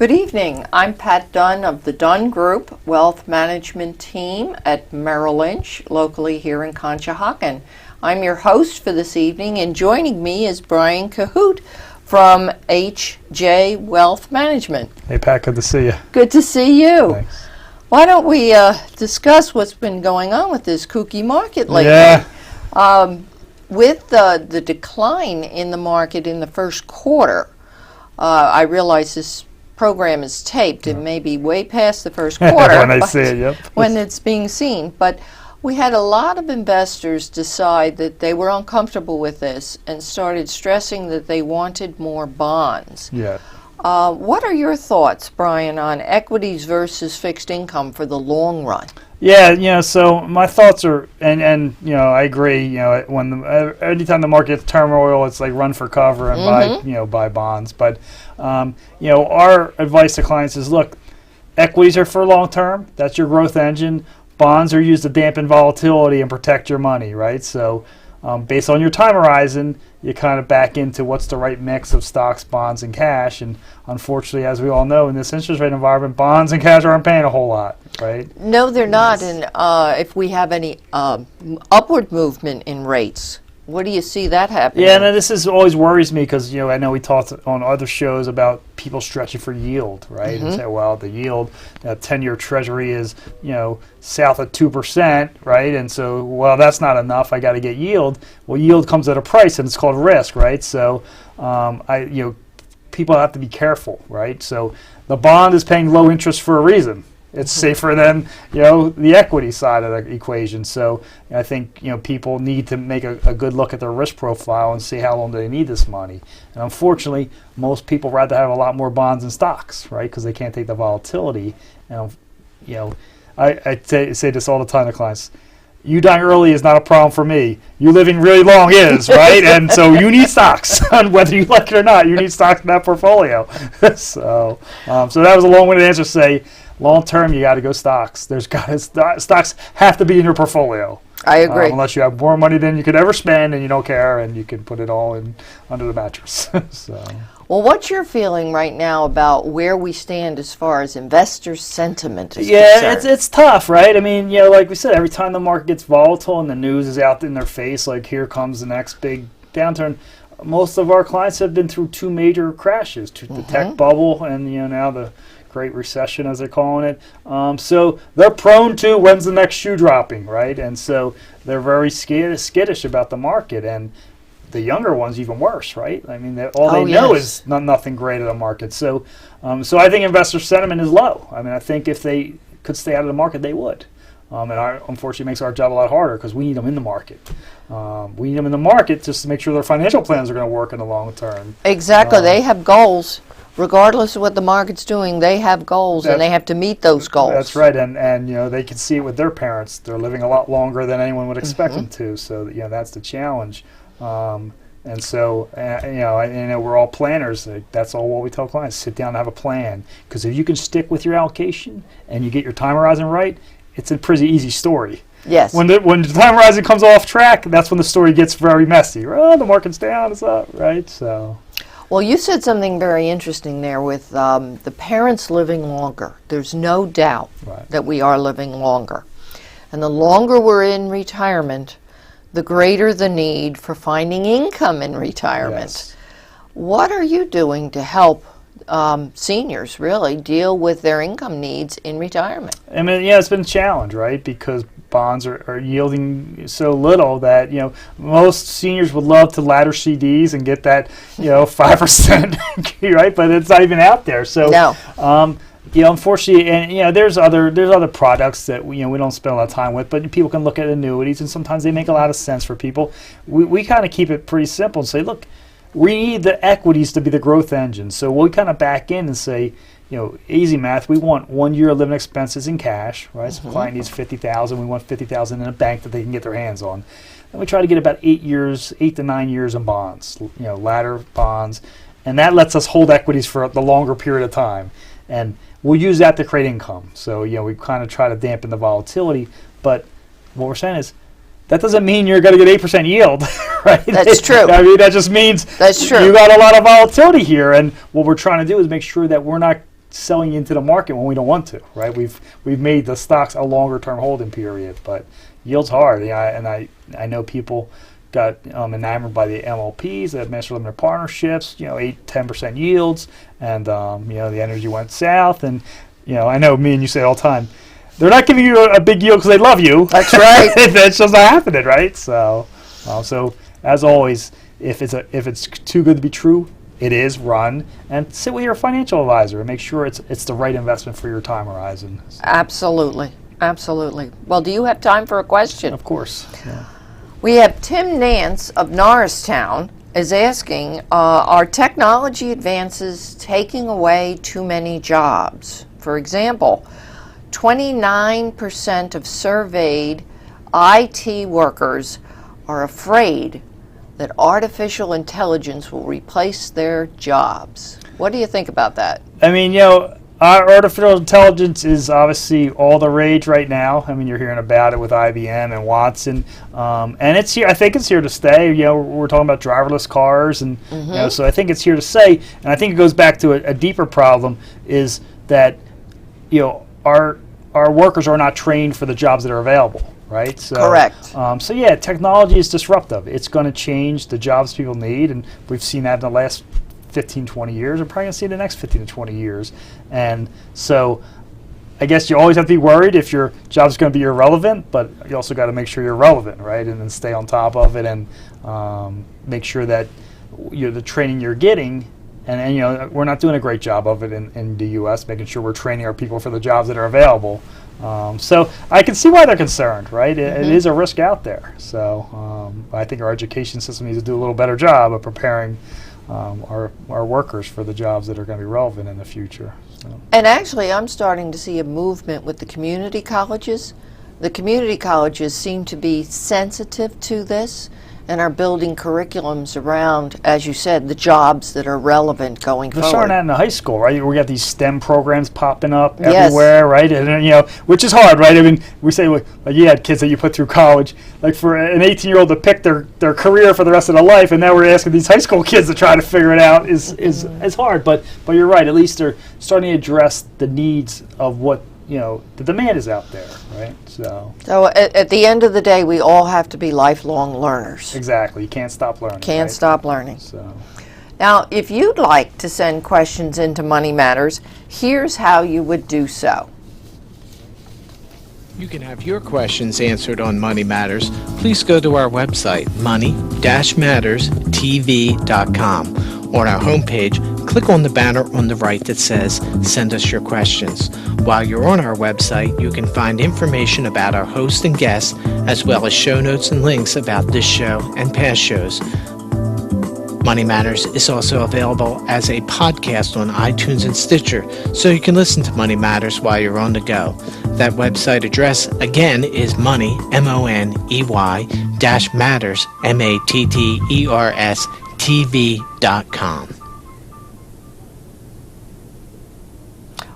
Good evening. I'm Pat Dunn of the Dunn Group Wealth Management Team at Merrill Lynch, locally here in Conshohocken. I'm your host for this evening, and joining me is Brian Kohute from HJ Wealth Management. Hey, Pat, good to see you. Good to see you. Thanks. Why don't we discuss what's been going on with this kooky market lately? Yeah. With the decline in the market in the first quarter, I realize this program is taped. It may be way past the first quarter when I see it, yep. when it's being seen. But we had a lot of investors decide that they were uncomfortable with this and started stressing that they wanted more bonds. Yeah. What are your thoughts, Brian, on equities versus fixed income for the long run? Yeah, so my thoughts are, and I agree. Anytime the market gets turmoil, it's like run for cover and buy bonds. But our advice to clients is, look, equities are for long term. That's your growth engine. Bonds are used to dampen volatility and protect your money, right? So based on your time horizon, you kind of back into what's the right mix of stocks, bonds, and cash. And unfortunately, as we all know, in this interest rate environment, bonds and cash aren't paying a whole lot, right? No, they're not. And if we have any upward movement in rates, what do you see that happening? Yeah, and this always worries me because I know we talked on other shows about people stretching for yield, right? And say, well, the yield, 10-year Treasury is south of 2%, right? And so, well, that's not enough. I got to get yield. Well, yield comes at a price, and it's called risk, right? So, people have to be careful, right? So, the bond is paying low interest for a reason. It's safer than the equity side of the equation. So I think people need to make a good look at their risk profile and see how long do they need this money. And unfortunately, most people rather have a lot more bonds and stocks, right? Because they can't take the volatility. And I say this all the time to clients. You dying early is not a problem for me. You living really long is, right? And so you need stocks, whether you like it or not. You need stocks in that portfolio. So that was a long-winded answer to say, long term, you got to go stocks. Stocks have to be in your portfolio. I agree. Unless you have more money than you could ever spend and you don't care, and you can put it all in under the mattress. Well, what's your feeling right now about where we stand as far as investor sentiment is concerned? It's tough, right? I mean, like we said, every time the market gets volatile and the news is out in their face, like here comes the next big downturn. Most of our clients have been through two major crashes, the tech bubble and now the Great Recession, as they're calling it. So they're prone to when's the next shoe dropping, right? And so they're very skittish about the market. And the younger ones even worse, right? I mean, all they know is nothing great at the market. So I think investor sentiment is low. I mean, I think if they could stay out of the market, they would. And unfortunately makes our job a lot harder because we need them in the market. We need them in the market just to make sure their financial plans are going to work in the long term. Exactly. They have goals. Regardless of what the market's doing, they have goals, and they have to meet those goals. That's right, and they can see it with their parents. They're living a lot longer than anyone would expect them to. So that's the challenge. And so we're all planners. That's all what we tell clients: sit down and have a plan. Because if you can stick with your allocation and you get your time horizon right, it's a pretty easy story. Yes. When the time horizon comes off track, that's when the story gets very messy. Oh, the market's down, it's up, right? So. Well, you said something very interesting there with the parents living longer. There's no doubt that we are living longer. And the longer we're in retirement, the greater the need for finding income in retirement. Yes. What are you doing to help seniors really deal with their income needs in retirement? I mean, it's been a challenge, right? Because bonds are yielding so little that most seniors would love to ladder CDs and get that 5%, right? But it's not even out there. So no. Unfortunately, and there's other products that we don't spend a lot of time with, but people can look at annuities, and sometimes they make a lot of sense for people. We kind of keep it pretty simple and say, look, we need the equities to be the growth engine. So we kind of back in and say, easy math, we want 1 year of living expenses in cash, right? So the client needs $50,000, we want $50,000 in a bank that they can get their hands on. And we try to get about 8 to 9 years in bonds, ladder bonds, and that lets us hold equities for the longer period of time. And we'll use that to create income. So, we kind of try to dampen the volatility, but what we're saying is that doesn't mean you're going to get 8% yield, right? That's true. I mean, that just means that's true. You got a lot of volatility here, and what we're trying to do is make sure that we're not selling into the market when we don't want to, right? We've made the stocks a longer term holding period, but yield's hard. I know people got enamored by the MLPs, the master limited partnerships, 8-10% yields, and the energy went south. And I know me and you say it all the time, they're not giving you a big yield because they love you. That's right. That's just not happening, right? So as always, if it's too good to be true, it is. Run and sit with your financial advisor and make sure it's the right investment for your time horizon. Absolutely. Well, do you have time for a question? Of course. Yeah. We have Tim Nance of Norristown is asking, are technology advances taking away too many jobs? For example, 29% of surveyed IT workers are afraid that artificial intelligence will replace their jobs. What do you think about that? I mean, our artificial intelligence is obviously all the rage right now. I mean, you're hearing about it with IBM and Watson, and it's here. I think it's here to stay. We're talking about driverless cars, and so I think it's here to stay. And I think it goes back to a deeper problem: is that our workers are not trained for the jobs that are available. Right? So, correct. Technology is disruptive. It's going to change the jobs people need, and we've seen that in the last 15, 20 years. We're probably going to see it in the next 15 to 20 years. And so I guess you always have to be worried if your job's going to be irrelevant, but you also got to make sure you're relevant, right? And then stay on top of it and make sure that the training you're getting, and we're not doing a great job of it in the U.S., making sure we're training our people for the jobs that are available. So I can see why they're concerned, right? It is a risk out there. So I think our education system needs to do a little better job of preparing our workers for the jobs that are going to be relevant in the future. So. And actually, I'm starting to see a movement with the community colleges. The community colleges seem to be sensitive to this and are building curriculums around, as you said, the jobs that are relevant going forward. They're starting that in the high school, right? We got these STEM programs popping up everywhere, right? And which is hard, right? I mean, we say like you had kids that you put through college, like for an 18-year-old to pick their career for the rest of their life, and now we're asking these high school kids to try to figure it out is hard. But you're right. At least they're starting to address the needs of what the demand is out there, right? So at the end of the day, we all have to be lifelong learners. Exactly. You can't stop learning. Can't stop learning. So now, if you'd like to send questions into Money Matters, here's how you would do so. You can have your questions answered on Money Matters. Please go to our website, money-matterstv.com. On our homepage, click on the banner on the right that says, Send us your questions. While you're on our website, you can find information about our host and guests, as well as show notes and links about this show and past shows. Money Matters is also available as a podcast on iTunes and Stitcher, so you can listen to Money Matters while you're on the go. That website address, again, is money, MONEY, -matters, MATTERS, TV.com.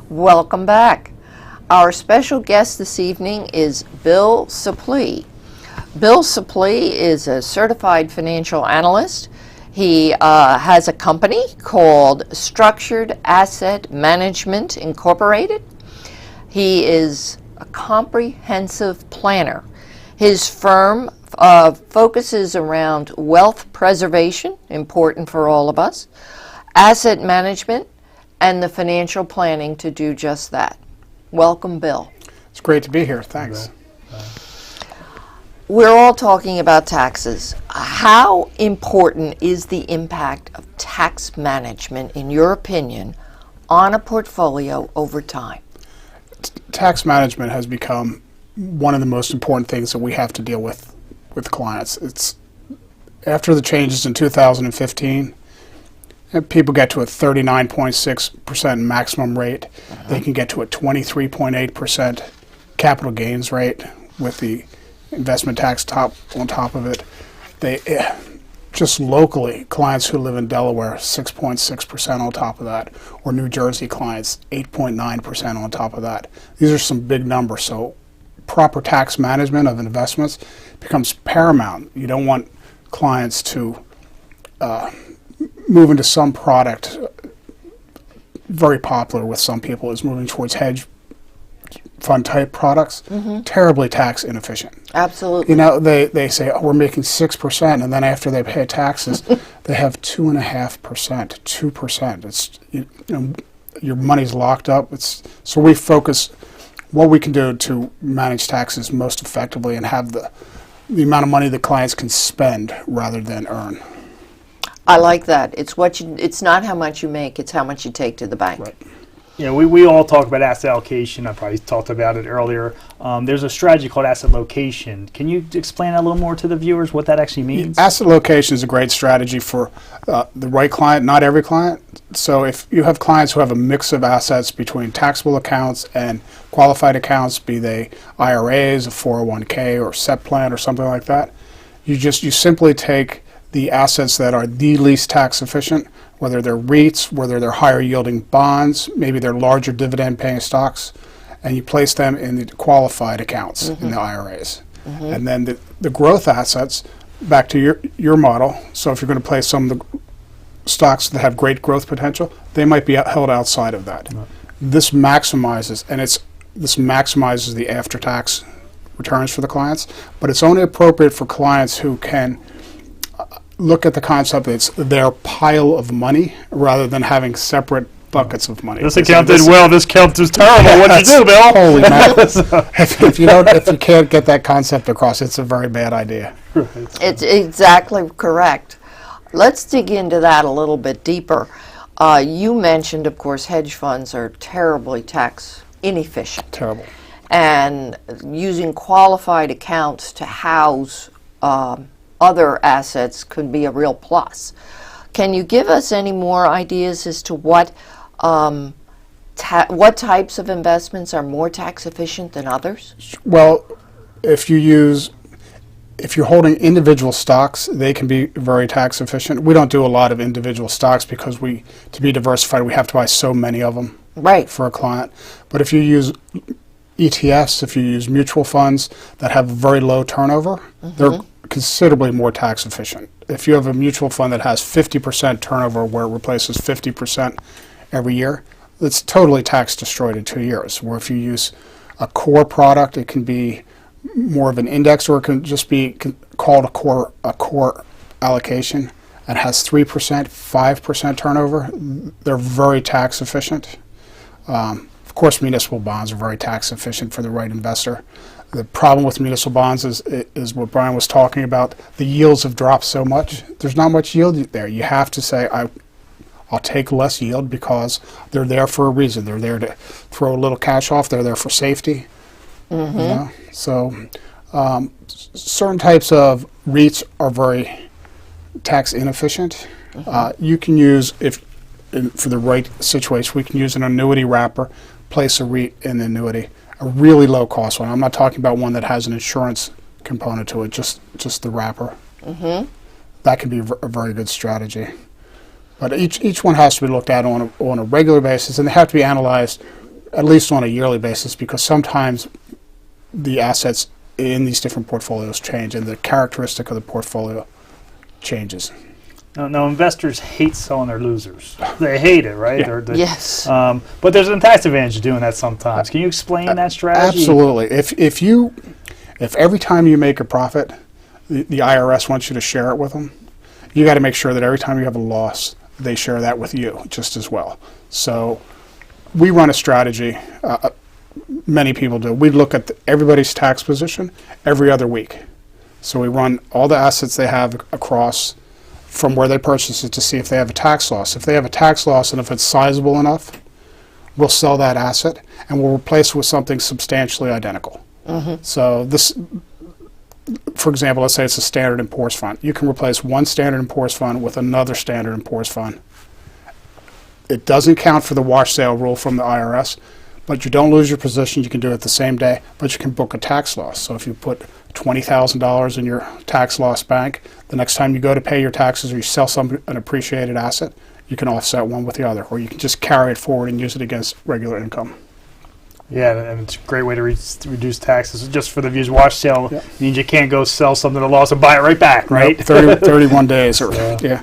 Welcome back. Our special guest this evening is Bill Suplee. Bill Suplee is a certified financial analyst. He has a company called Structured Asset Management Incorporated. He is a comprehensive planner. His firm focuses around wealth preservation, important for all of us, asset management, and the financial planning to do just that. Welcome, Bill. It's great to be here. Thanks. We're all talking about taxes. How important is the impact of tax management, in your opinion, on a portfolio over time? Tax management has become one of the most important things that we have to deal with clients. It's after the changes in 2015, people get to a 39.6% maximum rate. They can get to a 23.8% capital gains rate with the investment tax on top of it. They just locally, clients who live in Delaware, 6.6% on top of that, or New Jersey clients, 8.9% on top of that. These are some big numbers. So proper tax management of investments becomes paramount. You don't want clients to move into some product very popular with some people is moving towards hedge fund type products. Terribly tax inefficient. Absolutely. You know, they say, oh, we're making 6%, and then after they pay taxes, they have 2.5%, 2%. It's, you know, your money's locked up. So we focus what we can do to manage taxes most effectively and have the amount of money the clients can spend rather than earn. I like that. It's not how much you make, it's how much you take to the bank. Right. Yeah, we all talk about asset allocation. I probably talked about it earlier. There's a strategy called asset location. Can you explain a little more to the viewers what that actually means? Asset location is a great strategy for the right client, not every client. So if you have clients who have a mix of assets between taxable accounts and qualified accounts, be they IRAs, a 401k, or SEP plan, or something like that, you simply take the assets that are the least tax efficient, whether they're REITs, whether they're higher yielding bonds, maybe they're larger dividend paying stocks, and you place them in the qualified accounts in the IRAs. And then the growth assets, back to your model, so if you're going to place some of the stocks that have great growth potential, they might be held outside of that. Right. This maximizes the after-tax returns for the clients, but it's only appropriate for clients who can look at the concept that it's their pile of money rather than having separate buckets of money. This account did well. This account is terrible. What'd you do, Bill? Holy man! if you can't get that concept across, it's a very bad idea. It's exactly correct. Let's dig into that a little bit deeper. You mentioned, of course, hedge funds are terribly tax inefficient. Terrible. And using qualified accounts to house other assets could be a real plus. Can you give us any more ideas as to what types of investments are more tax efficient than others? Well, if you're holding individual stocks, they can be very tax efficient. We don't do a lot of individual stocks because to be diversified, we have to buy so many of them for a client. But if you use ETFs, if you use mutual funds that have very low turnover, they're considerably more tax efficient. If you have a mutual fund that has 50% turnover where it replaces 50% every year, it's totally tax destroyed in 2 years. Where if you use a core product, it can be more of an index, or it can just be called a core allocation and has 3%, 5% turnover. They're very tax efficient. Of course, municipal bonds are very tax efficient for the right investor. The problem with municipal bonds is what Brian was talking about. The yields have dropped so much. There's not much yield there. You have to say, I'll take less yield because they're there for a reason. They're there to throw a little cash off. They're there for safety. You know? So certain types of REITs are very tax inefficient. You can use, for the right situation, we can use an annuity wrapper, place a REIT in the annuity. A really low cost one. I'm not talking about one that has an insurance component to it, just the wrapper. That can be a very good strategy. But each one has to be looked at on a regular basis, and they have to be analyzed at least on a yearly basis, because sometimes the assets in these different portfolios change and the characteristic of the portfolio changes. No, investors hate selling their losers. They hate it, right? Yeah. Yes. But there's a tax advantage to doing that sometimes. Can you explain that strategy? Absolutely. If every time you make a profit, the IRS wants you to share it with them, you got to make sure that every time you have a loss, they share that with you just as well. So we run a strategy. Many people do. We look at everybody's tax position every other week. So we run all the assets they have across from where they purchase it to see if they have a tax loss. If they have a tax loss and if it's sizable enough, we'll sell that asset and we'll replace it with something substantially identical. So this, for example, let's say it's a Standard & Poor's fund. You can replace one Standard & Poor's fund with another Standard & Poor's fund. It doesn't count for the wash sale rule from the IRS, but you don't lose your position. You can do it the same day, but you can book a tax loss. So if you put $20,000 in your tax loss bank, the next time you go to pay your taxes or you sell an appreciated asset, you can offset one with the other, or you can just carry it forward and use it against regular income. Yeah, and it's a great way to reduce taxes. Just for the views, wash sale means you can't go sell something at a loss and buy it right back, right? Nope, 31 days. Yeah.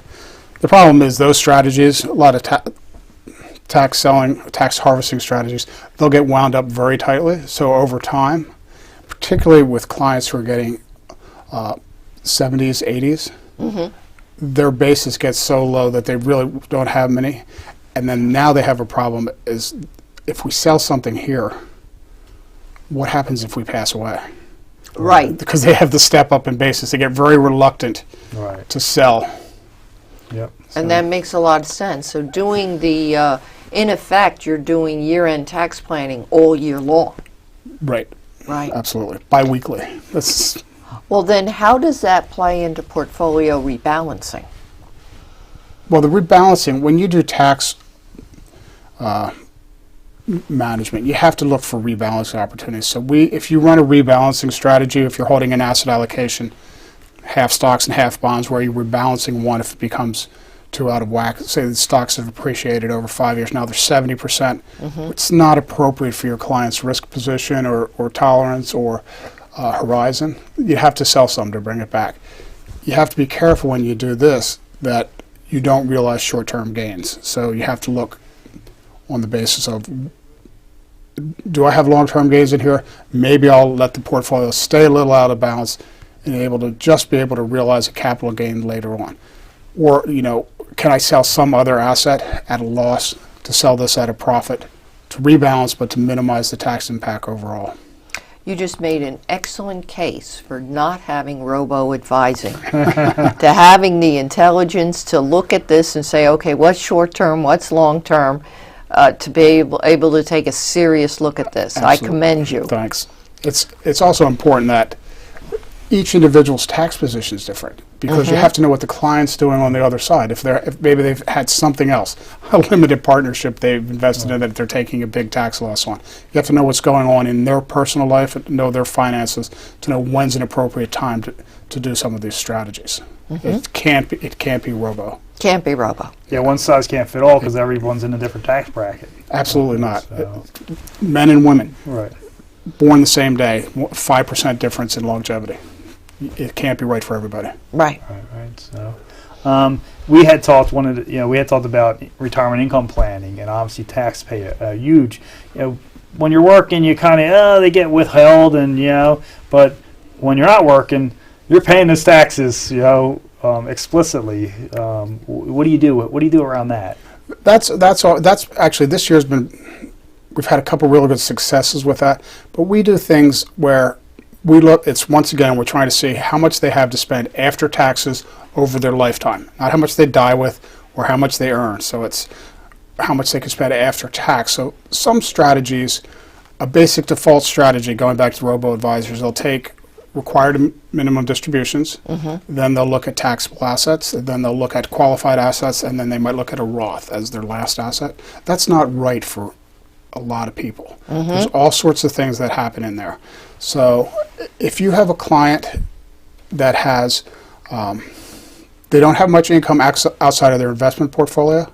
The problem is those strategies, a lot of tax harvesting strategies, they'll get wound up very tightly. So over time, particularly with clients who are getting 70s, 80s, their basis gets so low that they really don't have many. And then now they have a problem is if we sell something here, what happens if we pass away? Right. Because they have the step up in basis. They get very reluctant to sell. Yep. And that makes a lot of sense. So doing the, in effect, you're doing year-end tax planning all year long. Right. Right. Absolutely. Biweekly. Well, then how does that play into portfolio rebalancing? Well, the rebalancing, when you do tax management, you have to look for rebalancing opportunities. So if you run a rebalancing strategy, if you're holding an asset allocation, half stocks and half bonds, where you're rebalancing one if it becomes too out of whack, say the stocks have appreciated over 5 years, now they're 70%, it's not appropriate for your client's risk position or tolerance or horizon. You have to sell some to bring it back. You have to be careful when you do this that you don't realize short-term gains. So you have to look on the basis of, do I have long-term gains in here? Maybe I'll let the portfolio stay a little out of balance and be able to realize a capital gain later on. Or, can I sell some other asset at a loss to sell this at a profit to rebalance but to minimize the tax impact overall? You just made an excellent case for not having robo-advising, to having the intelligence to look at this and say, okay, what's short-term, what's long-term, to be able to take a serious look at this. Absolutely. I commend you. Thanks. It's also important that each individual's tax position is different because you have to know what the client's doing on the other side. If maybe they've had something else, a limited partnership they've invested in that they're taking a big tax loss on. You have to know what's going on in their personal life, know their finances, to know when's an appropriate time to do some of these strategies. It can't be robo. Can't be robo. Yeah, one size can't fit all because everyone's in a different tax bracket. Absolutely not. So. Men and women, Right. born the same day, 5% difference in longevity. It can't be right for everybody. Right. Right. So, we had talked about retirement income planning, and obviously tax pay a huge. When you're working, you kind of they get withheld, and but when you're not working, you're paying those taxes, explicitly. What do you do? What do you do around that? That's all. That's actually this year's been. We've had a couple really good successes with that, but we do things where we look. It's once again we're trying to see how much they have to spend after taxes over their lifetime, not how much they die with or how much they earn. So it's how much they can spend after tax. So some strategies, a basic default strategy, going back to robo-advisors, they'll take required minimum distributions, then they'll look at taxable assets, then they'll look at qualified assets, and then they might look at a Roth as their last asset. That's not right for a lot of people. There's all sorts of things that happen in there. So if you have a client that has, they don't have much income outside of their investment portfolio,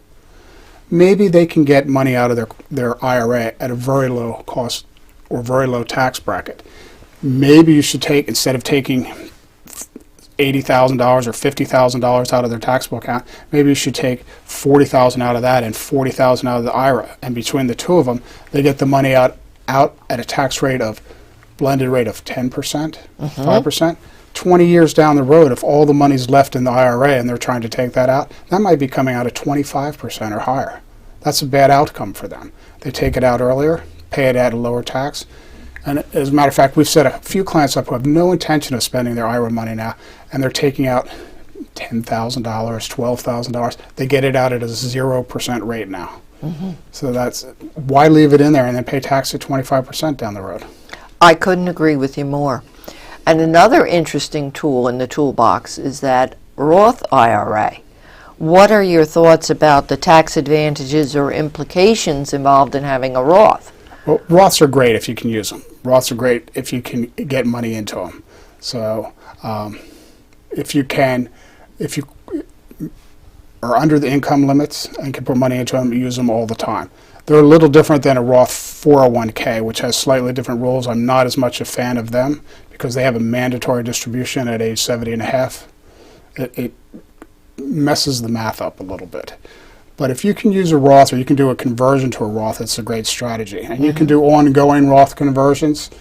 maybe they can get money out of their IRA at a very low cost or very low tax bracket. Maybe you should take, instead of taking $80,000 or $50,000 out of their taxable account, maybe you should take $40,000 out of that and $40,000 out of the IRA. And between the two of them, they get the money out at a tax rate of, blended rate of 10%, 5%. 20 years down the road, if all the money's left in the IRA and they're trying to take that out, that might be coming out at 25% or higher. That's a bad outcome for them. They take it out earlier, pay it at a lower tax. And as a matter of fact, we've set a few clients up who have no intention of spending their IRA money now, and they're taking out $10,000, $12,000. They get it out at a 0% rate now. So that's, why leave it in there and then pay tax at 25% down the road? I couldn't agree with you more. And another interesting tool in the toolbox is that Roth IRA. What are your thoughts about the tax advantages or implications involved in having a Roth? Well, Roths are great if you can use them. Roths are great if you can get money into them. So if you are under the income limits and can put money into them, use them all the time. They're a little different than a Roth 401k, which has slightly different rules. I'm not as much a fan of them because they have a mandatory distribution at age 70 and a half. It messes the math up a little bit. But if you can use a Roth or you can do a conversion to a Roth, it's a great strategy. And you can do ongoing Roth conversions.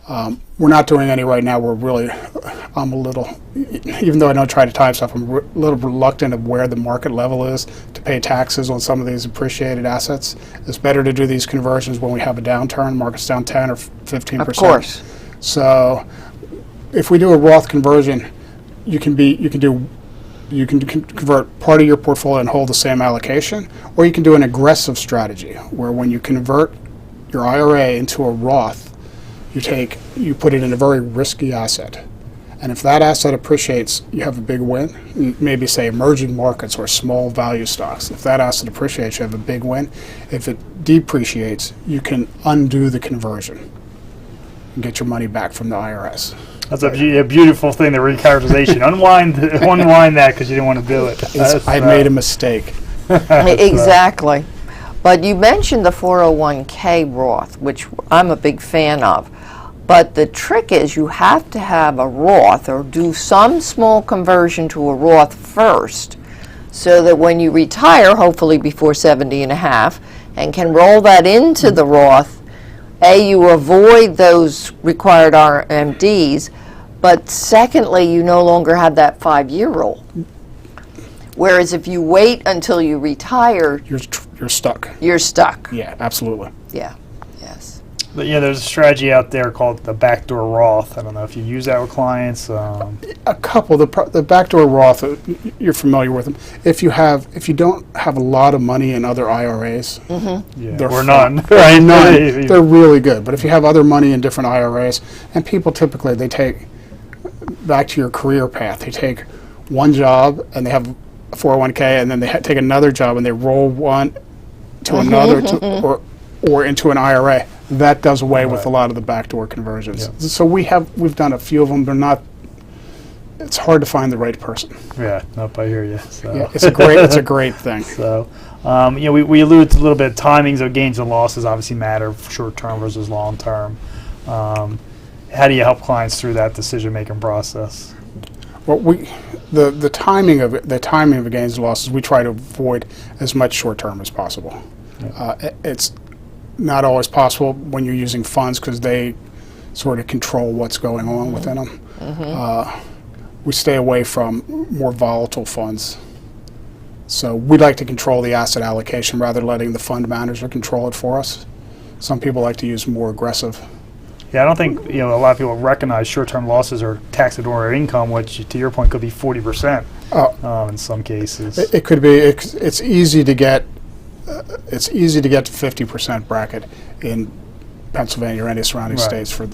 We're not doing any right now. I'm a little, even though I don't try to time stuff, I'm a little reluctant of where the market level is to pay taxes on some of these appreciated assets. It's better to do these conversions when we have a downturn, market's down 10 or 15%. Of course. So if we do a Roth conversion, you can convert part of your portfolio and hold the same allocation, or you can do an aggressive strategy where when you convert your IRA into a Roth, you put it in a very risky asset. And if that asset appreciates, you have a big win. Maybe say emerging markets or small value stocks. If that asset appreciates, you have a big win. If it depreciates, you can undo the conversion and get your money back from the IRS. That's a beautiful thing, the recharacterization. unwind that because you didn't want to do it. I made a mistake. Exactly. But you mentioned the 401k Roth, which I'm a big fan of. But the trick is you have to have a Roth or do some small conversion to a Roth first so that when you retire, hopefully before 70 and a half, and can roll that into the Roth, you avoid those required RMDs, but secondly, you no longer have that 5-year rule. Whereas if you wait until you retire, you're stuck. You're stuck. Yeah, absolutely. Yeah. Yes. But yeah, there's a strategy out there called the Backdoor Roth. I don't know if you use that with clients. A couple. The Backdoor Roth, you're familiar with them. If you don't have a lot of money in other IRAs, or none. Right? None. They're really good. But if you have other money in different IRAs, and people typically, they take, back to your career path, they take one job and they have a 401k, and then they take another job and they roll one to another or into an IRA. That does away with a lot of the backdoor conversions. Yeah. So we've done a few of them. They're not. It's hard to find the right person. Yeah, nope, I hear you. So. Yeah, it's a great thing. So, we alluded to a little bit. Timings of gains and losses obviously matter, short term versus long term. How do you help clients through that decision making process? Well, the timing of gains and losses, we try to avoid as much short term as possible. Yeah. It's not always possible when you're using funds because they sort of control what's going on within them. We stay away from more volatile funds. So we like to control the asset allocation rather than letting the fund manager control it for us. Some people like to use more aggressive. Yeah, I don't think a lot of people recognize short-term losses are tax-ordinary income, which to your point could be 40% in some cases. It could be. It's easy to get. It's easy to get to 50% bracket in Pennsylvania or any surrounding states for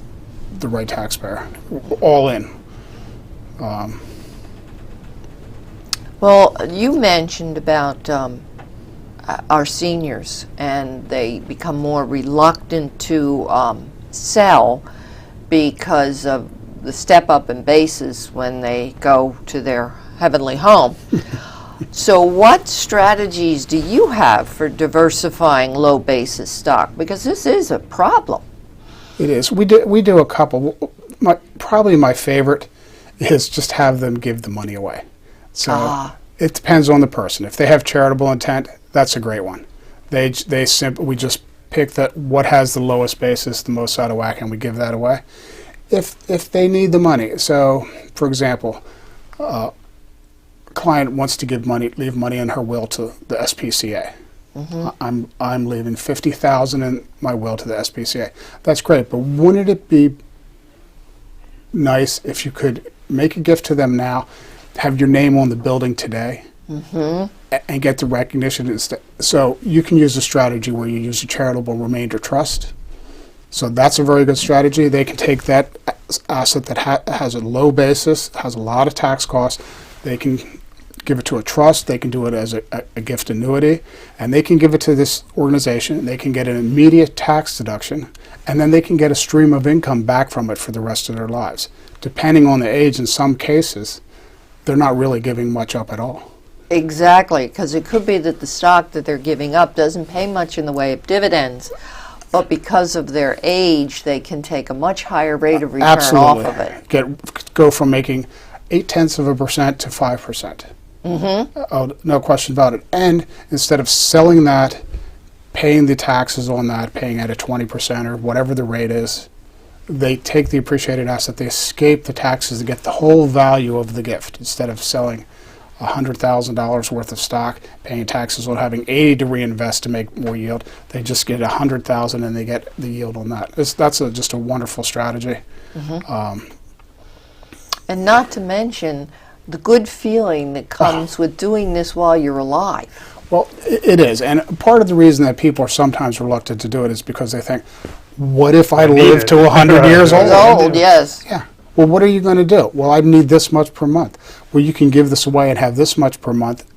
the right taxpayer, all in. Well, you mentioned about our seniors, and they become more reluctant to sell because of the step up in basis when they go to their heavenly home. So what strategies do you have for diversifying low basis stock? Because this is a problem. It is. We do a couple. Probably my favorite is just have them give the money away. So it depends on the person. If they have charitable intent, that's a great one. We just pick that what has the lowest basis, the most out of whack, and we give that away. If they need the money, so for example, client wants to leave money in her will to the SPCA. I'm leaving $50,000 in my will to the SPCA. That's great, but wouldn't it be nice if you could make a gift to them now, have your name on the building today, and get the recognition instead? So you can use a strategy where you use a charitable remainder trust. So that's a very good strategy. They can take that asset that has a low basis, has a lot of tax costs, they can give it to a trust, they can do it as a gift annuity, and they can give it to this organization. They can get an immediate tax deduction, and then they can get a stream of income back from it for the rest of their lives. Depending on the age, in some cases, they're not really giving much up at all. Exactly, because it could be that the stock that they're giving up doesn't pay much in the way of dividends, but because of their age, they can take a much higher rate of return off of it. Go from making 0.8% to 5%. Oh, no question about it. And instead of selling that, paying the taxes on that, paying at a 20% or whatever the rate is, they take the appreciated asset, they escape the taxes to get the whole value of the gift instead of selling $100,000 worth of stock, paying taxes on having 80 to reinvest to make more yield. They just get 100,000 and they get the yield on that. That's just a wonderful strategy. And not to mention the good feeling that comes with doing this while you're alive. Well, it is. And part of the reason that people are sometimes reluctant to do it is because they think, what if I live to 100 years old? Old, yes. Yeah. Well, what are you going to do? Well, I need this much per month. Well, you can give this away and have this much per month.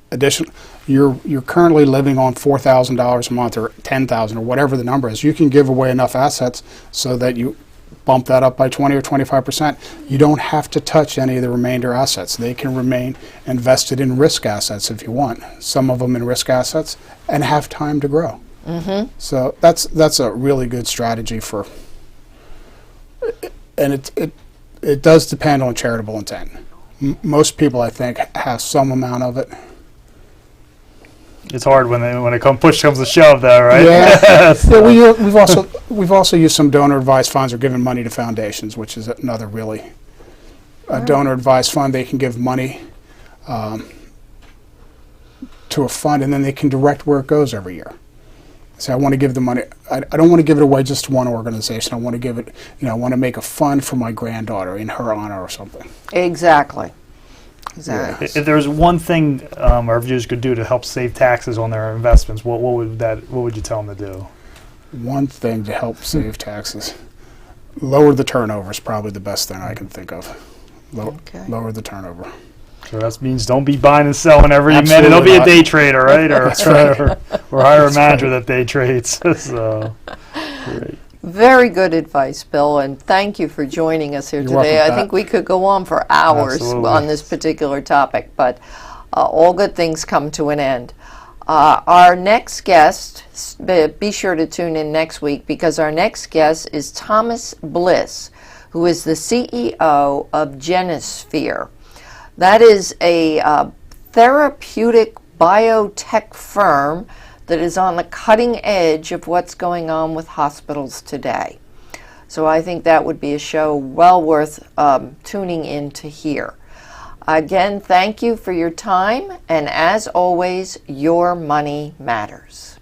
You're currently living on $4,000 a month or $10,000 or whatever the number is. You can give away enough assets so that you bump that up by 20 or 25%. You don't have to touch any of the remainder assets. They can remain invested in risk assets if you want. Some of them in risk assets and have time to grow. So that's a really good strategy for. And it does depend on charitable intent. Most people, I think, have some amount of it. It's hard when push comes to shove, though, right? Yeah. Yeah, we've also used some donor advised funds or given money to foundations, which is another really donor advised fund. They can give money to a fund, and then they can direct where it goes every year. So I want to give the money. I don't want to give it away just to one organization. I want to give it. I want to make a fund for my granddaughter in her honor or something. Exactly. Yeah. If there's one thing our viewers could do to help save taxes on their investments, what would you tell them to do? One thing to help save taxes: lower the turnover is probably the best thing I can think of. Lower the turnover. So that means don't be buying and selling every Absolutely minute. Don't be not. a day trader, right? Or, That's right. or hire a manager that day trades. So, great. Very good advice, Bill, and thank you for joining us here You're today. welcome, I think we could go on for hours Absolutely. on this particular topic, but all good things come to an end. Our next guest, be sure to tune in next week because our next guest is Thomas Bliss, who is the CEO of Genisphere. That is a therapeutic biotech firm that is on the cutting edge of what's going on with hospitals today. So I think that would be a show well worth tuning in to hear. Again, thank you for your time, and as always, your money matters.